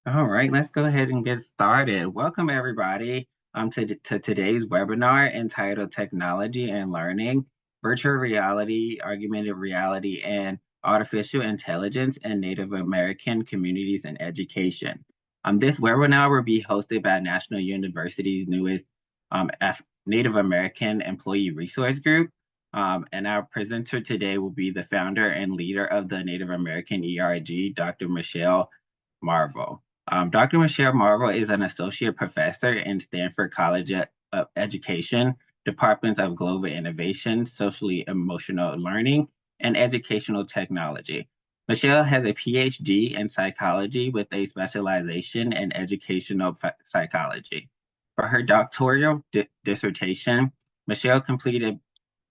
All right, let's go ahead and get started. Welcome, everybody, to today's webinar entitled Technology and Learning, Virtual Reality, Augmented Reality, and Artificial Intelligence in Native American Communities and Education. This webinar will be hosted by National University's newest Native American Employee Resource Group. And our presenter today will be the founder and leader of the Native American ERG, Dr. Michelle Marvel. Dr. Michelle Marvel is an associate professor in Stanford College of Education, Departments of Global Innovation, Socially Emotional Learning, and Educational Technology. Michelle has a PhD in psychology with a specialization in educational psychology. For her doctoral dissertation, Michelle completed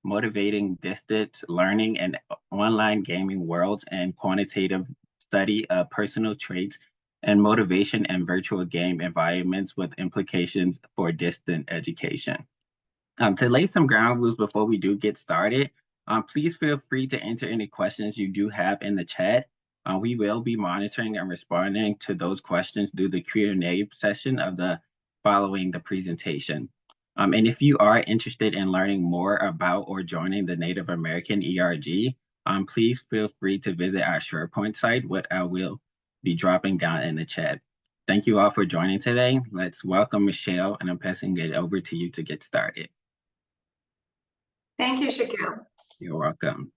Motivating Distance Learning in Online Gaming Worlds and Quantitative Study of Personal Traits and Motivation in Virtual Game Environments with Implications for Distant Education. To lay some ground rules before we do get started, please feel free to enter any questions you do have in the chat. We will be monitoring and responding to those questions through the Q&A session of following the presentation. And if you are interested in learning more about or joining the Native American ERG, please feel free to visit our SharePoint site, what I will be dropping down in the chat. Thank you all for joining today. Let's welcome Michelle, and I'm passing it over to you to get started. Thank you, Shaquille. You're welcome.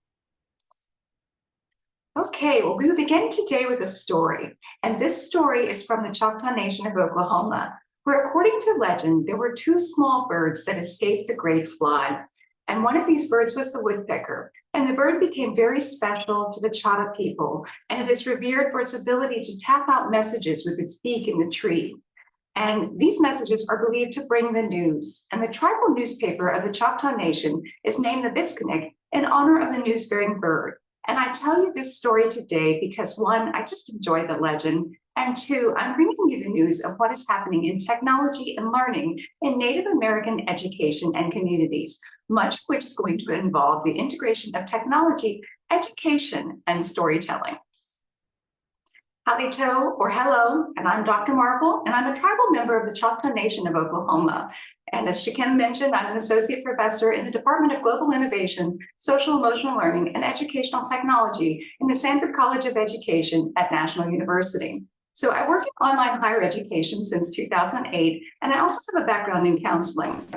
Okay, well, we will begin today with a story, and this story is from the Choctaw Nation of Oklahoma, where, according to legend, there were two small birds that escaped the Great Flood, and one of these birds was the woodpecker, and the bird became very special to the Choctaw people, and it is revered for its ability to tap out messages with its beak in the tree. And these messages are believed to bring the news. And the tribal newspaper of the Choctaw Nation is named the Biskinik in honor of the news-bearing bird. And I tell you this story today because, one, I just enjoy the legend, and two, I'm bringing you the news of what is happening in technology and learning in Native American education and communities, much of which is going to involve the integration of technology, education, and storytelling. Halito, or hello, and I'm Dr. Marvel, and I'm a tribal member of the Choctaw Nation of Oklahoma. And as Shakim mentioned, I'm an associate professor in the Department of Global Innovation, Social Emotional Learning, and Educational Technology in the Stanford College of Education at National University. So I work in online higher education since 2008, and I also have a background in counseling.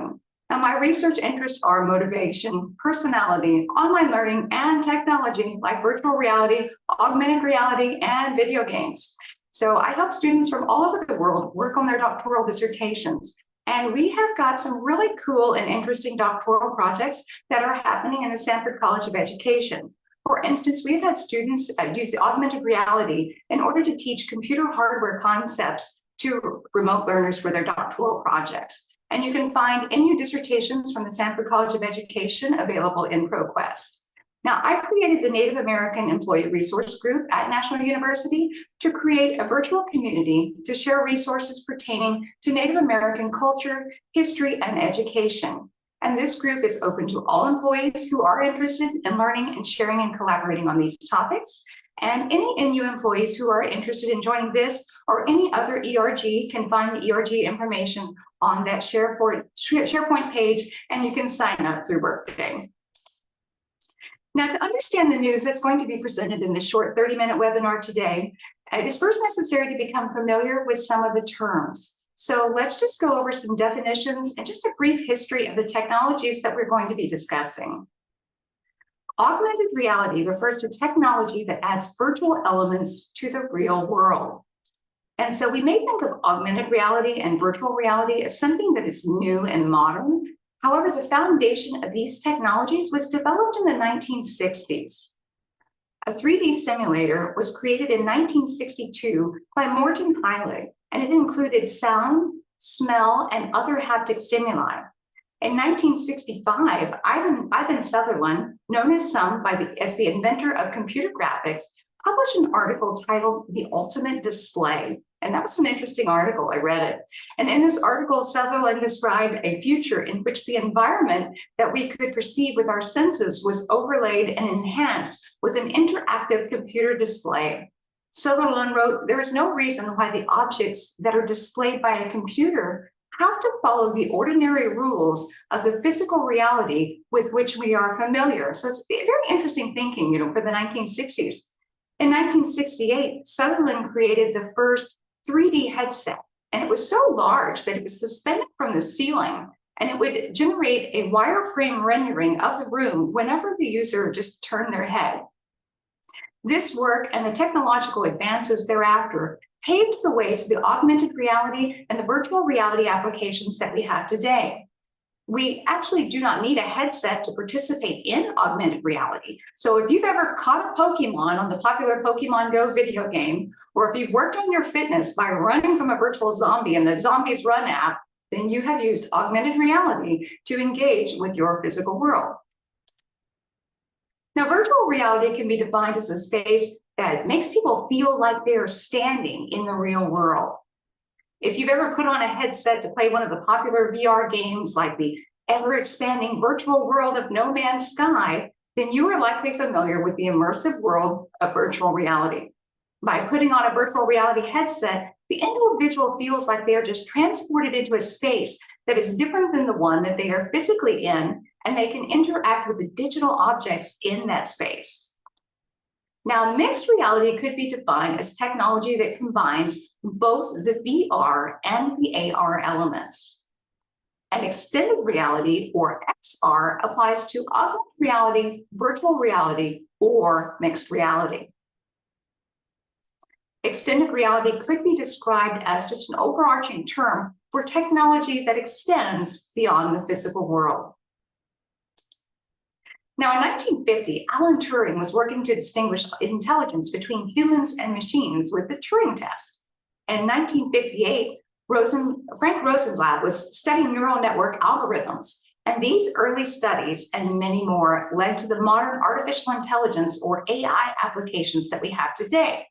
Now, my research interests are motivation, personality, online learning, and technology like virtual reality, augmented reality, and video games. So I help students from all over the world work on their doctoral dissertations. And we have got some really cool and interesting doctoral projects that are happening in the Stanford College of Education. For instance, we've had students use the augmented reality in order to teach computer hardware concepts to remote learners for their doctoral projects. And you can find NU dissertations from the Stanford College of Education available in ProQuest. Now, I created the Native American Employee Resource Group at National University to create a virtual community to share resources pertaining to Native American culture, history, and education. And this group is open to all employees who are interested in learning and sharing and collaborating on these topics. And any NU employees who are interested in joining this or any other ERG can find the ERG information on that SharePoint page, and you can sign up through Workday. Now, to understand the news that's going to be presented in this short 30-minute webinar today, it is first necessary to become familiar with some of the terms. So let's just go over some definitions and just a brief history of the technologies that we're going to be discussing. Augmented reality refers to technology that adds virtual elements to the real world. And so we may think of augmented reality and virtual reality as something that is new and modern. However, the foundation of these technologies was developed in the 1960s. A 3D simulator was created in 1962 by Morton Heilig, and it included sound, smell, and other haptic stimuli. In 1965, Ivan Sutherland, known as some as the inventor of computer graphics, published an article titled "The Ultimate Display." And that was an interesting article. I read it. And in this article, Sutherland described a future in which the environment that we could perceive with our senses was overlaid and enhanced with an interactive computer display. Sutherland wrote, "There is no reason why the objects that are displayed by a computer have to follow the ordinary rules of the physical reality with which we are familiar." So it's very interesting thinking, for the 1960s. In 1968, Sutherland created the first 3D headset, and it was so large that it was suspended from the ceiling, and it would generate a wireframe rendering of the room whenever the user just turned their head. This work and the technological advances thereafter paved the way to the augmented reality and the virtual reality applications that we have today. We actually do not need a headset to participate in augmented reality. So if you've ever caught a Pokemon on the popular Pokemon Go video game, or if you've worked on your fitness by running from a virtual zombie in the Zombies Run app, then you have used augmented reality to engage with your physical world. Now, virtual reality can be defined as a space that makes people feel like they're standing in the real world. If you've ever put on a headset to play one of the popular VR games like the ever-expanding virtual world of No Man's Sky, then you are likely familiar with the immersive world of virtual reality. By putting on a virtual reality headset, the individual feels like they are just transported into a space that is different than the one that they are physically in, and they can interact with the digital objects in that space. Now, mixed reality could be defined as technology that combines both the VR and the AR elements. And extended reality, or XR, applies to augmented reality, virtual reality, or mixed reality. Extended reality could be described as just an overarching term for technology that extends beyond the physical world. Now, in 1950, Alan Turing was working to distinguish intelligence between humans and machines with the Turing test. In 1958, Frank Rosenblatt was studying neural network algorithms, and these early studies and many more led to the modern artificial intelligence, or AI, applications that we have today.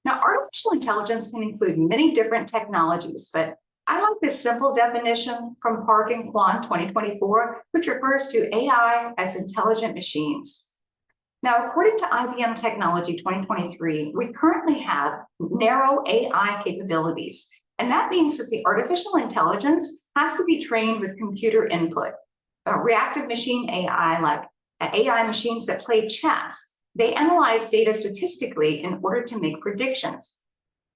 Now, artificial intelligence can include many different technologies, but I like this simple definition from Park and Kwan 2024, which refers to AI as intelligent machines. Now, according to IBM Technology 2023, we currently have narrow AI capabilities, and that means that the artificial intelligence has to be trained with computer input. Reactive machine AI, like AI machines that play chess, they analyze data statistically in order to make predictions.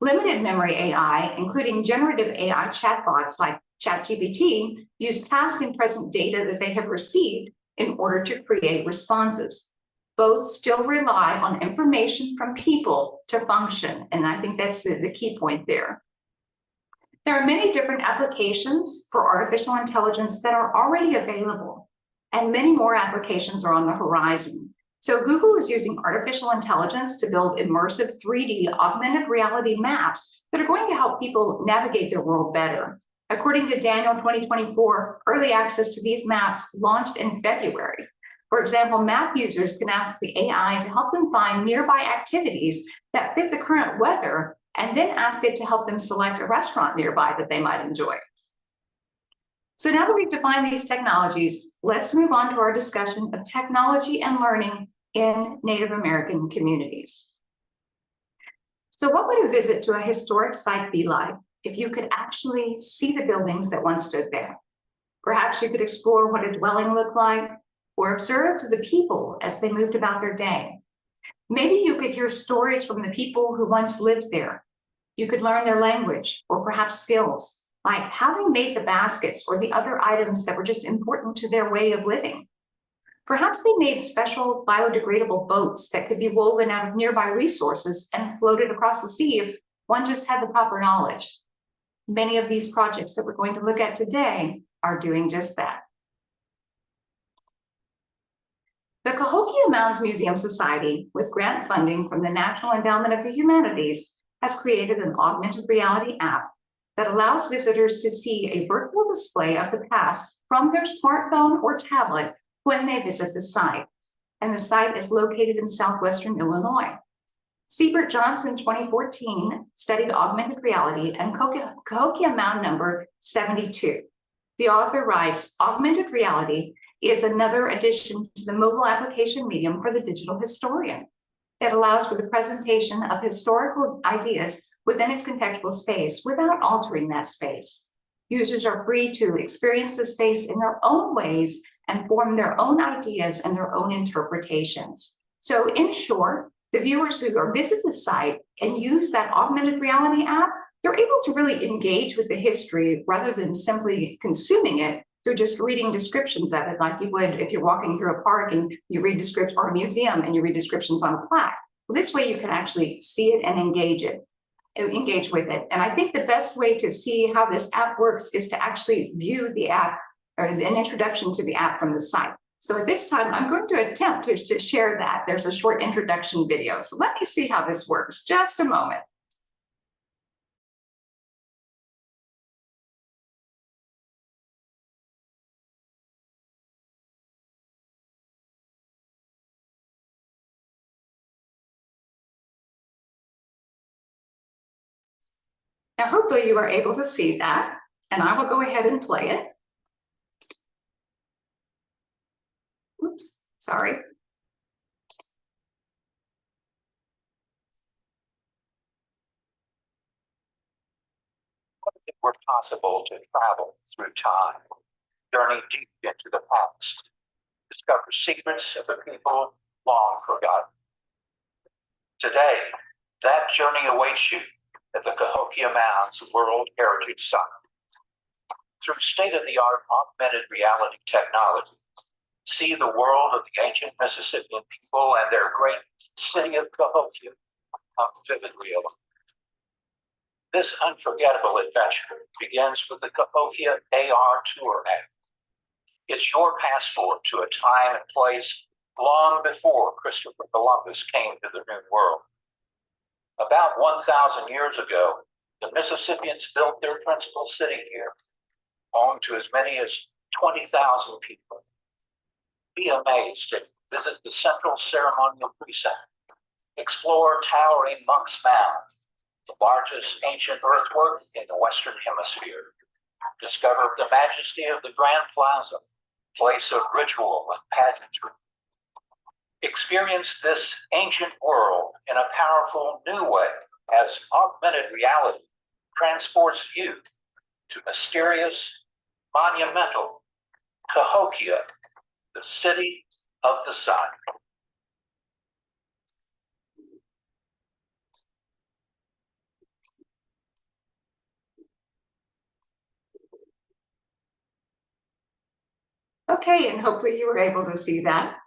Limited memory AI, including generative AI chatbots like ChatGPT, use past and present data that they have received in order to create responses. Both still rely on information from people to function, and I think that's the key point there. There are many different applications for artificial intelligence that are already available, and many more applications are on the horizon. So Google is using artificial intelligence to build immersive 3D augmented reality maps that are going to help people navigate their world better. According to Daniel 2024, early access to these maps launched in February. For example, map users can ask the AI to help them find nearby activities that fit the current weather, and then ask it to help them select a restaurant nearby that they might enjoy. So now that we've defined these technologies, let's move on to our discussion of technology and learning in Native American communities. So what would a visit to a historic site be like if you could actually see the buildings that once stood there? Perhaps you could explore what a dwelling looked like, or observe the people as they moved about their day. Maybe you could hear stories from the people who once lived there. You could learn their language, or perhaps skills, like having made the baskets or the other items that were just important to their way of living. Perhaps they made special biodegradable boats that could be woven out of nearby resources and floated across the sea if one just had the proper knowledge. Many of these projects that we're going to look at today are doing just that. The Cahokia Mounds Museum Society, with grant funding from the National Endowment of the Humanities, has created an augmented reality app that allows visitors to see a virtual display of the past from their smartphone or tablet when they visit the site. And the site is located in southwestern Illinois. Siebert Johnson 2014 studied augmented reality and Cahokia Mound number 72. The author writes, augmented reality is another addition to the mobile application medium for the digital historian. It allows for the presentation of historical ideas within its contextual space without altering that space. Users are free to experience the space in their own ways and form their own ideas and their own interpretations. So in short, the viewers who visit the site and use that augmented reality app, they're able to really engage with the history rather than simply consuming it through just reading descriptions of it, like you would if you're walking through a park and you read descriptions, or a museum and you read descriptions on a plaque. Well, this way you can actually see it and engage with it. And I think the best way to see how this app works is to actually view the app or an introduction to the app from the site. So at this time, I'm going to attempt to share that. There's a short introduction video. So let me see how this works. Just a moment. Now, hopefully you are able to see that, and I will go ahead and play it. Oops, sorry. What if it were possible to travel through time, journey deep into the past, discover secrets of a people long forgotten? Today, that journey awaits you at the Cahokia Mounds World Heritage Site. Through state-of-the-art augmented reality technology, see the world of the ancient Mississippian people and their great city of Cahokia come vividly alive. This unforgettable adventure begins with the Cahokia AR Tour app. It's your passport to a time and place long before Christopher Columbus came to the New World. About 1,000 years ago, the Mississippians built their principal city here, home to as many as 20,000 people. Be amazed to visit the central ceremonial precinct, explore towering Monk's Mound, the largest ancient earthwork in the Western Hemisphere. Discover the majesty of the Grand Plaza, place of ritual and pageantry. Experience this ancient world in a powerful new way as augmented reality transports you to mysterious, monumental Cahokia, the city of the sun. Okay, and hopefully you were able to see that.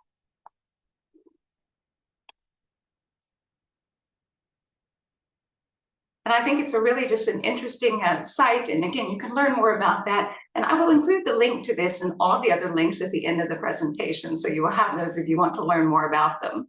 And I think it's really just an interesting site. And again, you can learn more about that. And I will include the link to this and all the other links at the end of the presentation. So you will have those if you want to learn more about them.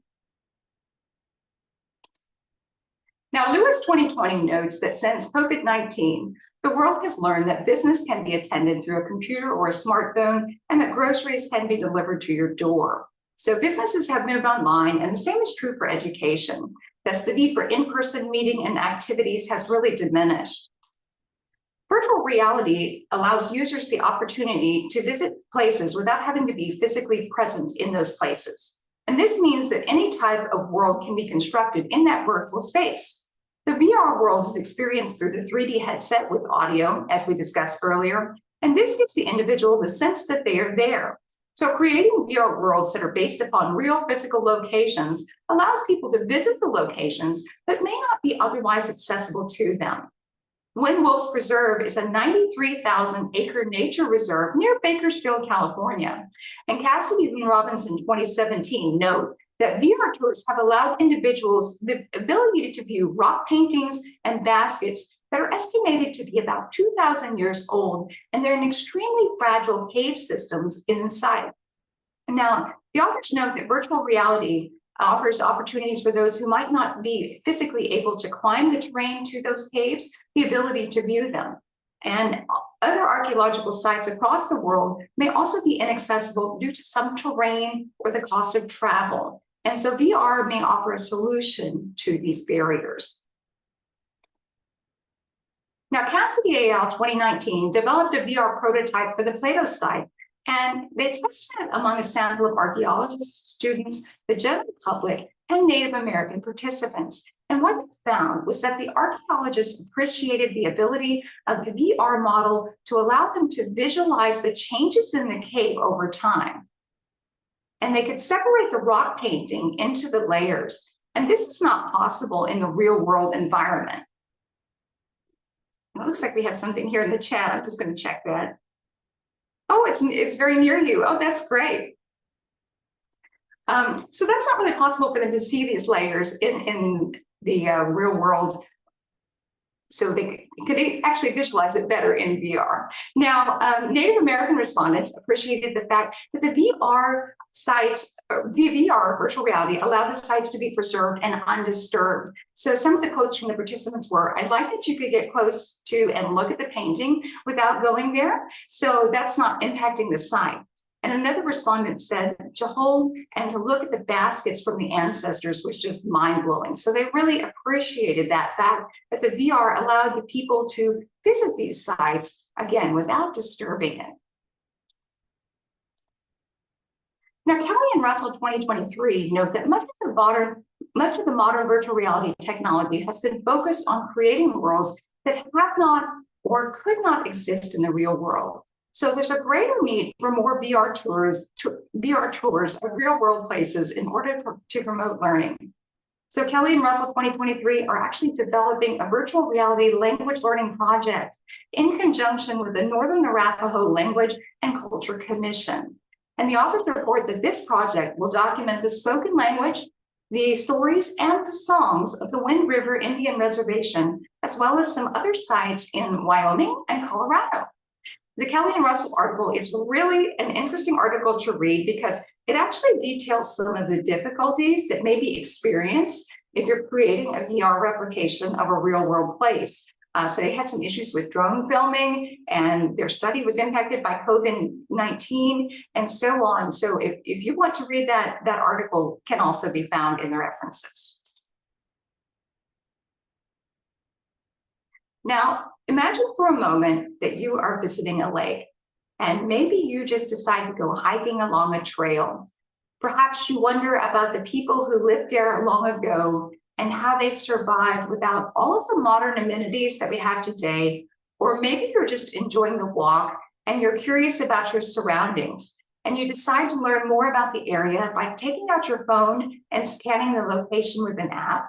Now, Lewis 2020 notes that since COVID-19, the world has learned that business can be attended through a computer or a smartphone, and that groceries can be delivered to your door. So businesses have moved online, and the same is true for education. Thus, the need for in-person meeting and activities has really diminished. Virtual reality allows users the opportunity to visit places without having to be physically present in those places. And this means that any type of world can be constructed in that virtual space. The VR world is experienced through the 3D headset with audio, as we discussed earlier, and this gives the individual the sense that they are there. So creating VR worlds that are based upon real physical locations allows people to visit the locations that may not be otherwise accessible to them. Wind Wolves Preserve is a 93,000-acre nature reserve near Bakersfield, California. And Cassidy and Robinson 2017 note that VR tours have allowed individuals the ability to view rock paintings and baskets that are estimated to be about 2,000 years old, and they're in extremely fragile cave systems inside. Now, the authors note that virtual reality offers opportunities for those who might not be physically able to climb the terrain to those caves, the ability to view them. And other archaeological sites across the world may also be inaccessible due to some terrain or the cost of travel. And so VR may offer a solution to these barriers. Now, Cassidy al. 2019 developed a VR prototype for the Plato site, and they tested it among a sample of archaeologists, students, the general public, and Native American participants. And what they found was that the archaeologists appreciated the ability of the VR model to allow them to visualize the changes in the cave over time. And they could separate the rock painting into the layers. And this is not possible in the real world environment. It looks like we have something here in the chat. I'm just going to check that. Oh, it's very near you. Oh, that's great. So that's not really possible for them to see these layers in the real world. So they could actually visualize it better in VR. Now, Native American respondents appreciated the fact that the VR sites, the VR virtual reality, allowed the sites to be preserved and undisturbed. So some of the quotes from the participants were, "I like that you could get close to and look at the painting without going there. So that's not impacting the site." And another respondent said to hold and to look at the baskets from the ancestors was just mind-blowing. So they really appreciated that fact that the VR allowed the people to visit these sites, again, without disturbing it. Now, Kelly and Russell 2023 note that much of the modern virtual reality technology has been focused on creating worlds that have not or could not exist in the real world. So there's a greater need for more VR tours of real world places in order to promote learning. So Kelly and Russell 2023 are actually developing a virtual reality language learning project in conjunction with the Northern Arapaho Language and Culture Commission. And the authors report that this project will document the spoken language, the stories, and the songs of the Wind River Indian Reservation, as well as some other sites in Wyoming and Colorado. The Kelly and Russell article is really an interesting article to read because it actually details some of the difficulties that may be experienced if you're creating a VR replication of a real world place. So they had some issues with drone filming, and their study was impacted by COVID-19 and so on. So if you want to read that article can also be found in the references. Now, imagine for a moment that you are visiting a lake, and maybe you just decide to go hiking along a trail. Perhaps you wonder about the people who lived there long ago and how they survived without all of the modern amenities that we have today. Or maybe you're just enjoying the walk and you're curious about your surroundings, and you decide to learn more about the area by taking out your phone and scanning the location with an app.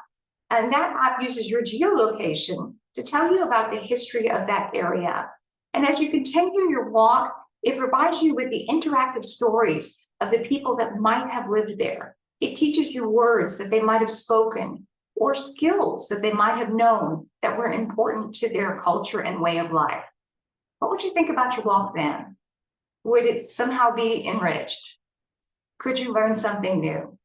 And that app uses your geolocation to tell you about the history of that area. And as you continue your walk, it provides you with the interactive stories of the people that might have lived there. It teaches you words that they might have spoken or skills that they might have known that were important to their culture and way of life. What would you think about your walk then? Would it somehow be enriched? Could you learn something new?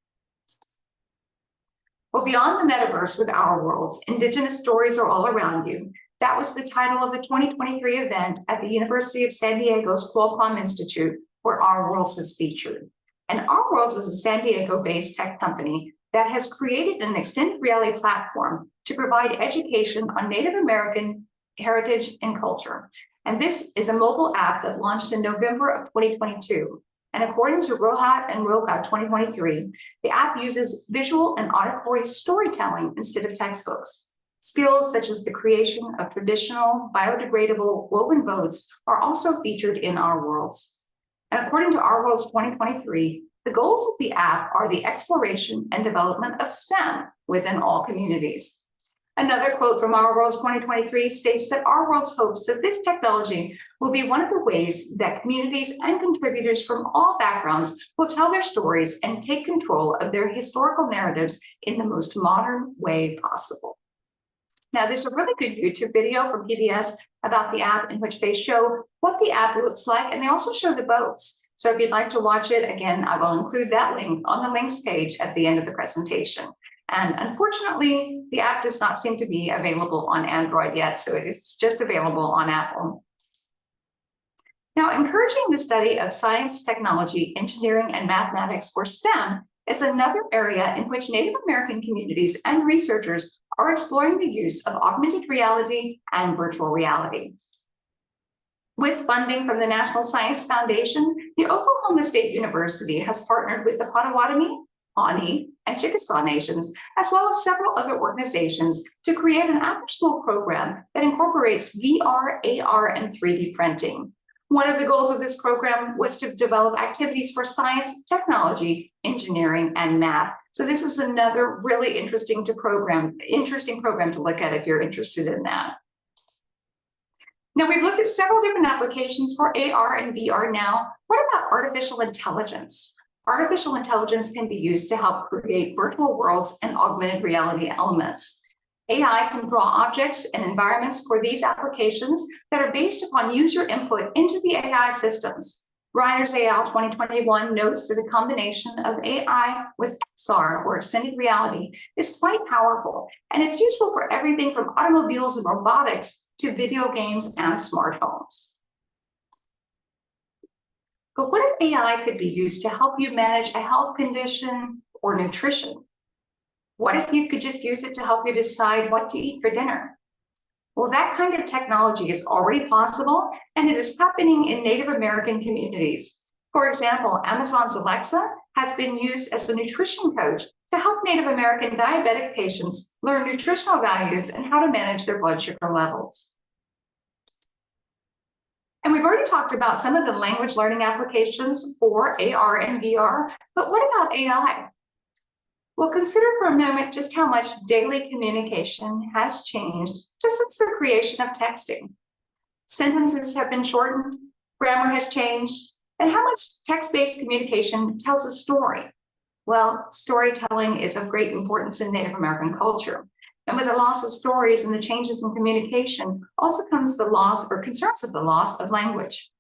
Well, beyond the metaverse with Our Worlds, Indigenous stories are all around you. That was the title of the 2023 event at the University of San Diego's Qualcomm Institute, where Our Worlds was featured. And Our Worlds is a San Diego-based tech company that has created an extended reality platform to provide education on Native American heritage and culture. And this is a mobile app that launched in November of 2022. And according to Rohat and Roka 2023, the app uses visual and auditory storytelling instead of textbooks. Skills such as the creation of traditional biodegradable woven boats are also featured in Our Worlds. And according to Our Worlds 2023, the goals of the app are the exploration and development of STEM within all communities. Another quote from Our Worlds 2023 states that Our Worlds hopes that this technology will be one of the ways that communities and contributors from all backgrounds will tell their stories and take control of their historical narratives in the most modern way possible. Now, there's a really good YouTube video from PBS about the app in which they show what the app looks like, and they also show the boats. So if you'd like to watch it, again, I will include that link on the links page at the end of the presentation. And unfortunately, the app does not seem to be available on Android yet, so it's just available on Apple. Now, encouraging the study of science, technology, engineering, and mathematics, or STEM, is another area in which Native American communities and researchers are exploring the use of augmented reality and virtual reality. With funding from the National Science Foundation, the Oklahoma State University has partnered with the Potawatomi, Pawnee, and Chickasaw nations, as well as several other organizations, to create an after-school program that incorporates VR, AR, and 3D printing. One of the goals of this program was to develop activities for science, technology, engineering, and math. So this is another really interesting program to look at if you're interested in that. Now, we've looked at several different applications for AR and VR now. What about artificial intelligence? Artificial intelligence can be used to help create virtual worlds and augmented reality elements. AI can draw objects and environments for these applications that are based upon user input into the AI systems. Reiner's et al. 2021 notes that the combination of AI with XR, or extended reality, is quite powerful, and it's useful for everything from automobiles and robotics to video games and smart homes. But what if AI could be used to help you manage a health condition or nutrition? What if you could just use it to help you decide what to eat for dinner? Well, that kind of technology is already possible, and it is happening in Native American communities. For example, Amazon's Alexa has been used as a nutrition coach to help Native American diabetic patients learn nutritional values and how to manage their blood sugar levels. And we've already talked about some of the language learning applications for AR and VR, but what about AI? Well, consider for a moment just how much daily communication has changed just since the creation of texting. Sentences have been shortened, grammar has changed, and how much text-based communication tells a story? Well, storytelling is of great importance in Native American culture. And with the loss of stories and the changes in communication also comes the loss or concerns of the loss of language.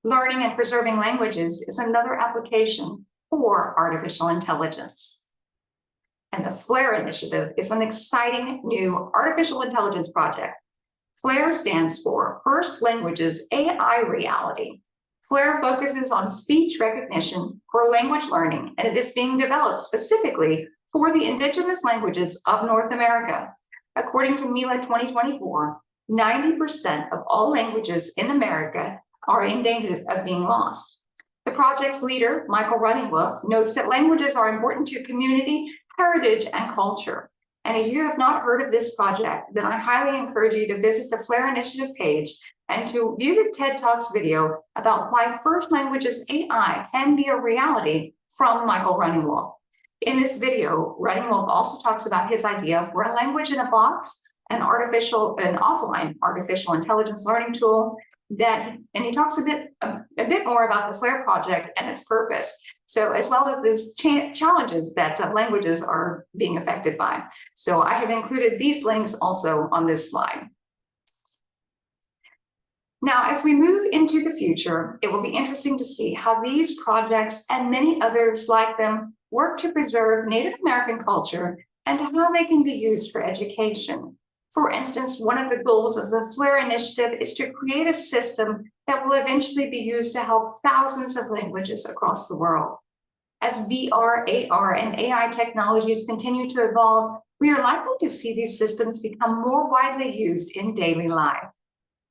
Learning and preserving languages is another application for artificial intelligence. And the FLAIR initiative is an exciting new artificial intelligence project. FLAIR stands for First Languages AI Reality. FLAIR focuses on speech recognition for language learning, and it is being developed specifically for the indigenous languages of North America. According to MILA 2024, 90% of all languages in America are in danger of being lost. The project's leader, Michael Runningwolf, notes that languages are important to community, heritage, and culture. And if you have not heard of this project, then I highly encourage you to visit the FLAIR Initiative page and to view the TED Talks video about why First Languages AI can be a reality from Michael Runningwolf. In this video, Runningwolf also talks about his idea for a language in a box, an offline artificial intelligence learning tool, and he talks a bit more about the FLAIR project and its purpose. So as well as the challenges that languages are being affected by. So I have included these links also on this slide. Now, as we move into the future, it will be interesting to see how these projects and many others like them work to preserve Native American culture and how they can be used for education. For instance, one of the goals of the FLAIR initiative is to create a system that will eventually be used to help thousands of languages across the world. As VR, AR, and AI technologies continue to evolve, we are likely to see these systems become more widely used in daily life.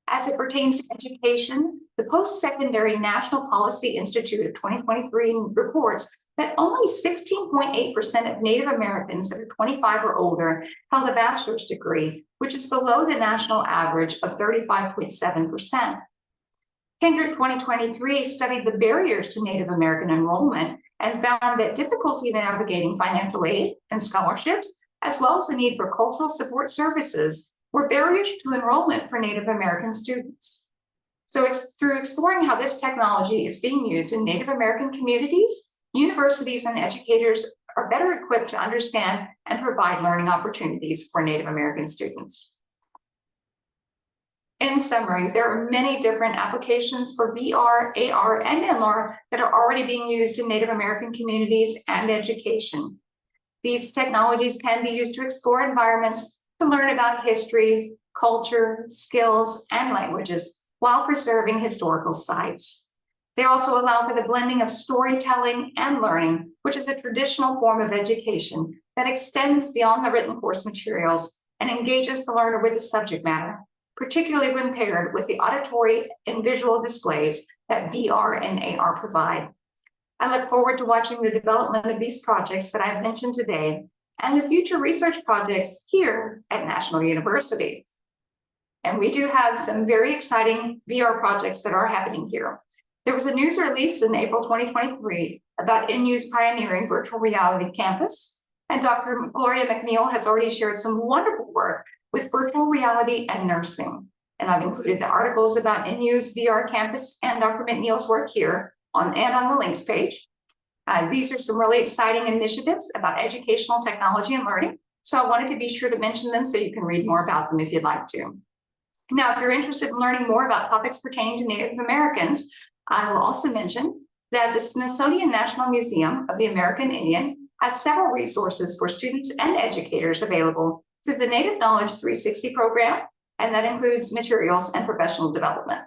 As it pertains to education, the Post-Secondary National Policy Institute of 2023 reports that only 16.8% of Native Americans that are 25 or older held a bachelor's degree, which is below the national average of 35.7%. Kendrick 2023 studied the barriers to Native American enrollment and found that difficulty in navigating financial aid and scholarships, as well as the need for cultural support services, were barriers to enrollment for Native American students. So it's through exploring how this technology is being used in Native American communities, universities and educators are better equipped to understand and provide learning opportunities for Native American students. In summary, there are many different applications for VR, AR, and MR that are already being used in Native American communities and education. These technologies can be used to explore environments, to learn about history, culture, skills, and languages while preserving historical sites. They also allow for the blending of storytelling and learning, which is a traditional form of education that extends beyond the written course materials and engages the learner with the subject matter, particularly when paired with the auditory and visual displays that VR and AR provide. I look forward to watching the development of these projects that I've mentioned today and the future research projects here at National University. And we do have some very exciting VR projects that are happening here. There was a news release in April 2023 about NU's pioneering virtual reality campus, and Dr. Gloria McNeil has already shared some wonderful work with virtual reality and nursing. And I've included the articles about NU's VR campus and Dr. McNeil's work here on the links page. These are some really exciting initiatives about educational technology and learning. So I wanted to be sure to mention them so you can read more about them if you'd like to. Now, if you're interested in learning more about topics pertaining to Native Americans, I will also mention that the Smithsonian National Museum of the American Indian has several resources for students and educators available through the Native Knowledge 360 program, and that includes materials and professional development.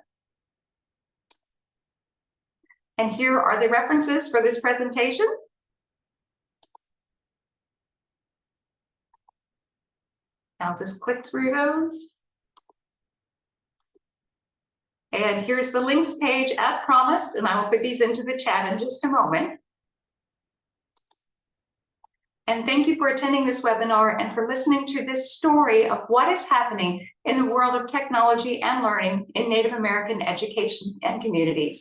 And here are the references for this presentation. I'll just click through those. And here's the links page as promised, and I will put these into the chat in just a moment. And thank you for attending this webinar and for listening to this story of what is happening in the world of technology and learning in Native American education and communities.